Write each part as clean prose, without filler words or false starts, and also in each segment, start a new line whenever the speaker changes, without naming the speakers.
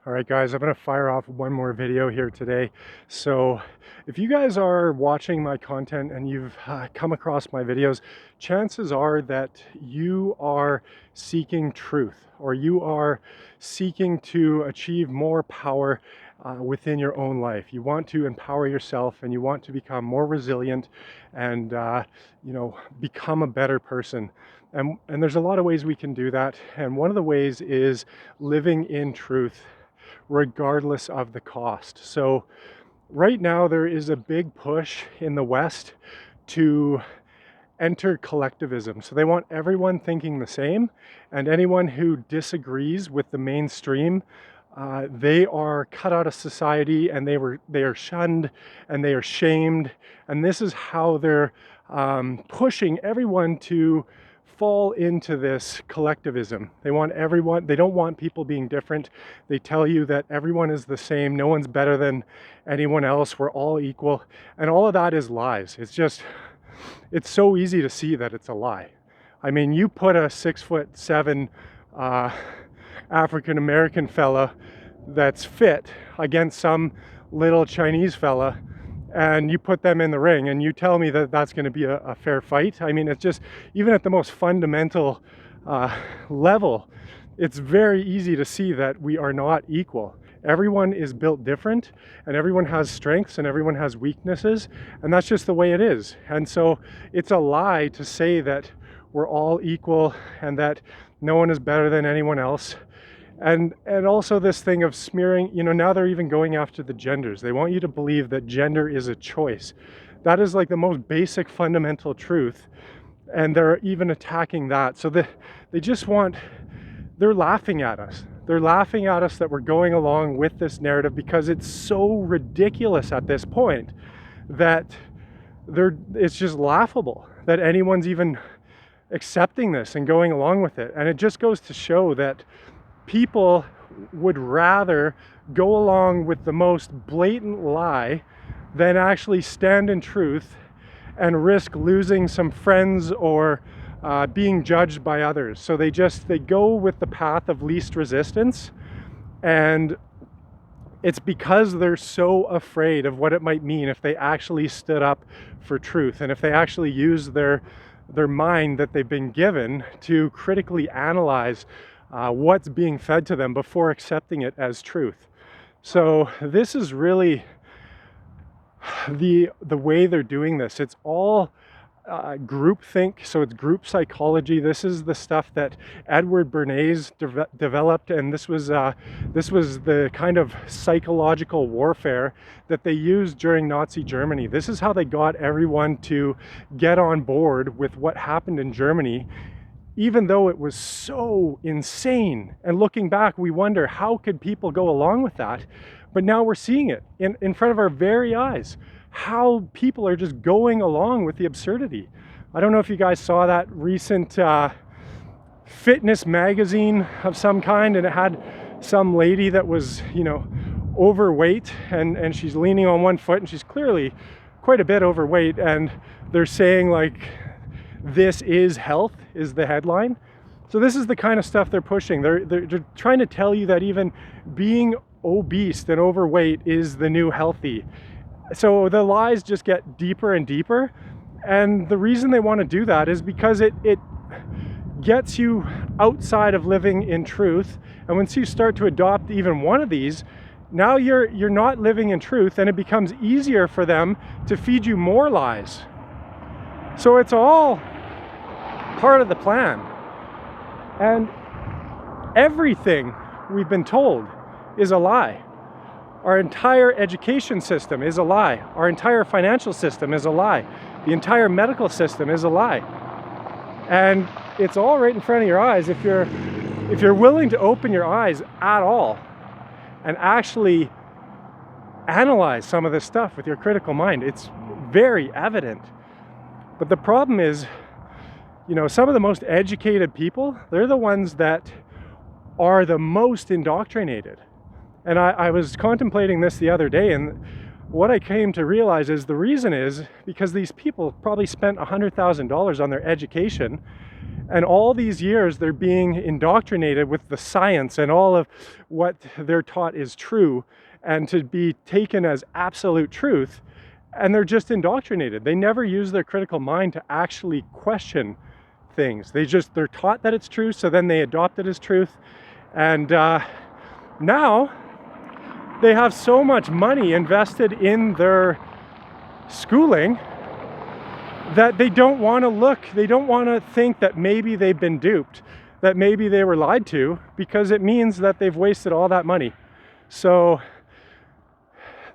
All right, guys, I'm going to fire off one more video here today. So if you guys are watching my content and you've come across my videos, chances are that you are seeking truth, or you are seeking to achieve more power within your own life. You want to empower yourself and you want to become more resilient and become a better person. And there's a lot of ways we can do that. And one of the ways is living in truth, regardless of the cost. So right now there is a big push in the West to enter collectivism. So they want everyone thinking the same, and anyone who disagrees with the mainstream, they are cut out of society, and they are shunned and they are shamed. And this is how they're pushing everyone to fall into this collectivism. They want everyone, they don't want people being different. They tell you that everyone is the same, no one's better than anyone else, we're all equal. And all of that is lies. It's so easy to see that it's a lie. I mean, you put a 6'7" African American fella that's fit against some little Chinese fella, and you put them in the ring and you tell me that that's going to be a fair fight. I mean, it's just, even at the most fundamental level, it's very easy to see that we are not equal. Everyone is built different, and everyone has strengths and everyone has weaknesses, and that's just the way it is. And so it's a lie to say that we're all equal and that no one is better than anyone else. And also this thing of smearing, now they're even going after the genders. They want you to believe that gender is a choice. That is like the most basic fundamental truth, and they're even attacking that. So they're laughing at us. They're laughing at us that we're going along with this narrative, because it's so ridiculous at this point that it's just laughable that anyone's even accepting this and going along with it. And it just goes to show that people would rather go along with the most blatant lie than actually stand in truth and risk losing some friends or being judged by others. So they go with the path of least resistance, and it's because they're so afraid of what it might mean if they actually stood up for truth, and if they actually use their mind that they've been given to critically analyze what's being fed to them before accepting it as truth. So this is really the way they're doing this. It's all groupthink, so it's group psychology. This is the stuff that Edward Bernays developed, and this was the kind of psychological warfare that they used during Nazi Germany. This is how they got everyone to get on board with what happened in Germany, even though it was so insane. And looking back, we wonder, how could people go along with that? But now we're seeing it in front of our very eyes, how people are just going along with the absurdity. I don't know if you guys saw that recent fitness magazine of some kind, and it had some lady that was, overweight, and she's leaning on one foot, and she's clearly quite a bit overweight, and they're saying like, "This is health," is the headline. So this is the kind of stuff they're pushing. They're trying to tell you that even being obese and overweight is the new healthy. So the lies just get deeper and deeper. And the reason they want to do that is because it gets you outside of living in truth. And once you start to adopt even one of these, now you're not living in truth, and it becomes easier for them to feed you more lies. So it's all part of the plan. And everything we've been told is a lie. Our entire education system is a lie. Our entire financial system is a lie. The entire medical system is a lie. And it's all right in front of your eyes if you're willing to open your eyes at all and actually analyze some of this stuff with your critical mind. It's very evident. But the problem is, some of the most educated people, they're the ones that are the most indoctrinated. And I was contemplating this the other day, and what I came to realize is the reason is because these people probably spent $100,000 on their education, And all these years they're being indoctrinated with the science and all of what they're taught is true and to be taken as absolute truth. And they're just indoctrinated. They never use their critical mind to actually question things. They're taught that it's true, so then they adopt it as truth. And now they have so much money invested in their schooling that they don't want to look, they don't want to think that maybe they've been duped, that maybe they were lied to, because it means that they've wasted all that money. So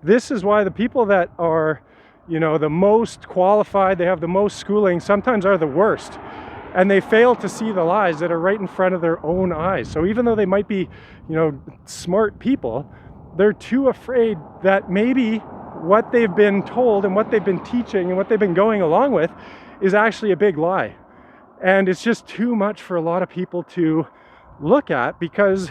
this is why the people that are, the most qualified, they have the most schooling, sometimes are the worst. And they fail to see the lies that are right in front of their own eyes. So even though they might be, smart people, they're too afraid that maybe what they've been told and what they've been teaching and what they've been going along with is actually a big lie. And it's just too much for a lot of people to look at, because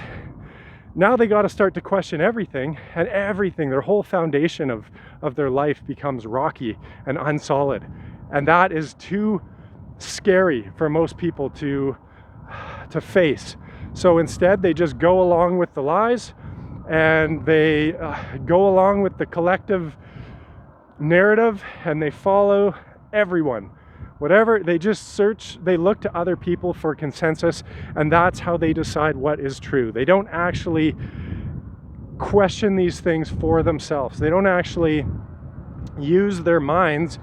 now they got to start to question everything, and everything, their whole foundation of their life becomes rocky and unsolid. And that is too scary for most people to face. So instead they just go along with the lies, and they go along with the collective narrative, and they follow everyone. Whatever, they just search, they look to other people for consensus, and that's how they decide what is true. They don't actually question these things for themselves. They don't actually use their minds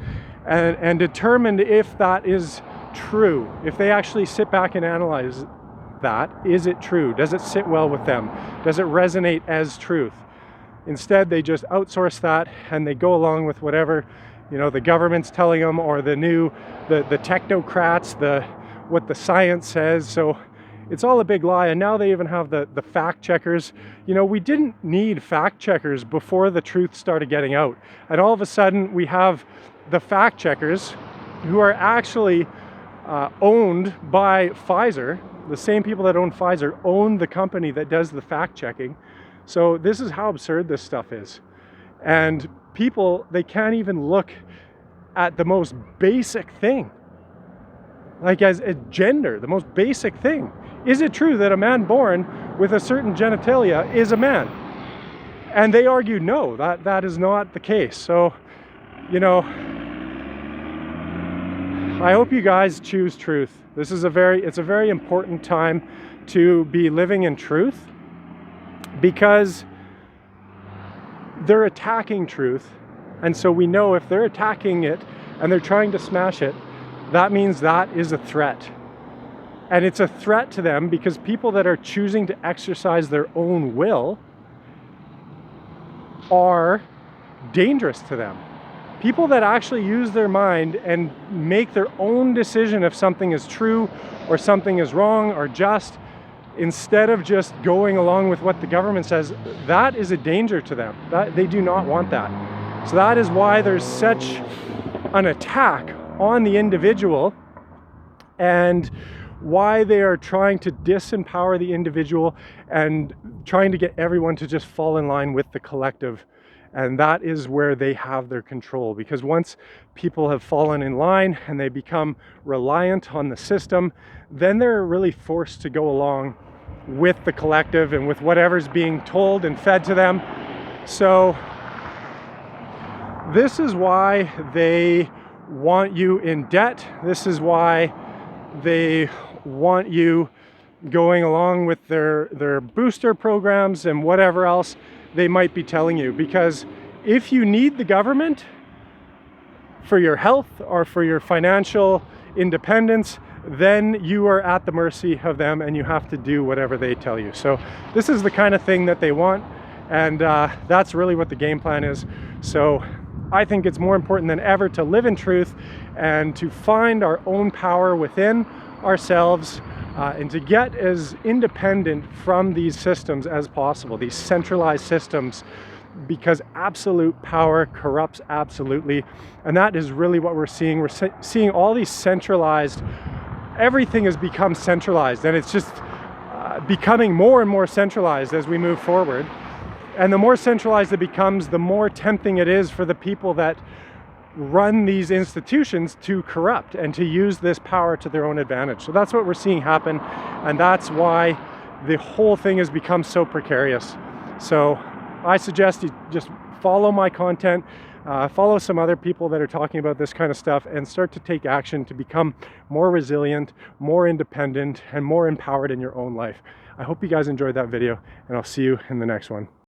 and determine if that is true. If they actually sit back and analyze that, is it true? Does it sit well with them? Does it resonate as truth? Instead, they just outsource that, and they go along with whatever, the government's telling them, or the technocrats, what the science says. So it's all a big lie. And now they even have the fact checkers. We didn't need fact checkers before the truth started getting out. And all of a sudden we have the fact checkers who are actually owned by Pfizer. The same people that own Pfizer own the company that does the fact checking. So this is how absurd this stuff is. And people, they can't even look at the most basic thing, like as a gender, the most basic thing. Is it true that a man born with a certain genitalia is a man? And they argue no, that is not the case. So, I hope you guys choose truth. This is it's a very important time to be living in truth, because they're attacking truth. And so we know if they're attacking it and they're trying to smash it, that means that is a threat. And it's a threat to them, because people that are choosing to exercise their own will are dangerous to them. People that actually use their mind and make their own decision if something is true or something is wrong or just, instead of just going along with what the government says, that is a danger to them. They do not want that. So that is why there's such an attack on the individual, and why they are trying to disempower the individual and trying to get everyone to just fall in line with the collective. And that is where they have their control, because once people have fallen in line and they become reliant on the system, then they're really forced to go along with the collective and with whatever's being told and fed to them. So this is why they want you in debt. This is why they want you going along with their booster programs and whatever else they might be telling you. Because if you need the government for your health or for your financial independence, then you are at the mercy of them, and you have to do whatever they tell you. So this is the kind of thing that they want, and that's really what the game plan is. So I think it's more important than ever to live in truth and to find our own power within ourselves, and to get as independent from these systems as possible, these centralized systems, because absolute power corrupts absolutely. And that is really what we're seeing. We're seeing all these centralized, everything has become centralized, and it's just becoming more and more centralized as we move forward. And the more centralized it becomes, the more tempting it is for the people that run these institutions to corrupt and to use this power to their own advantage. So that's what we're seeing happen, and that's why the whole thing has become so precarious. So I suggest you just follow my content, follow some other people that are talking about this kind of stuff, and start to take action to become more resilient, more independent, and more empowered in your own life. I hope you guys enjoyed that video, and I'll see you in the next one.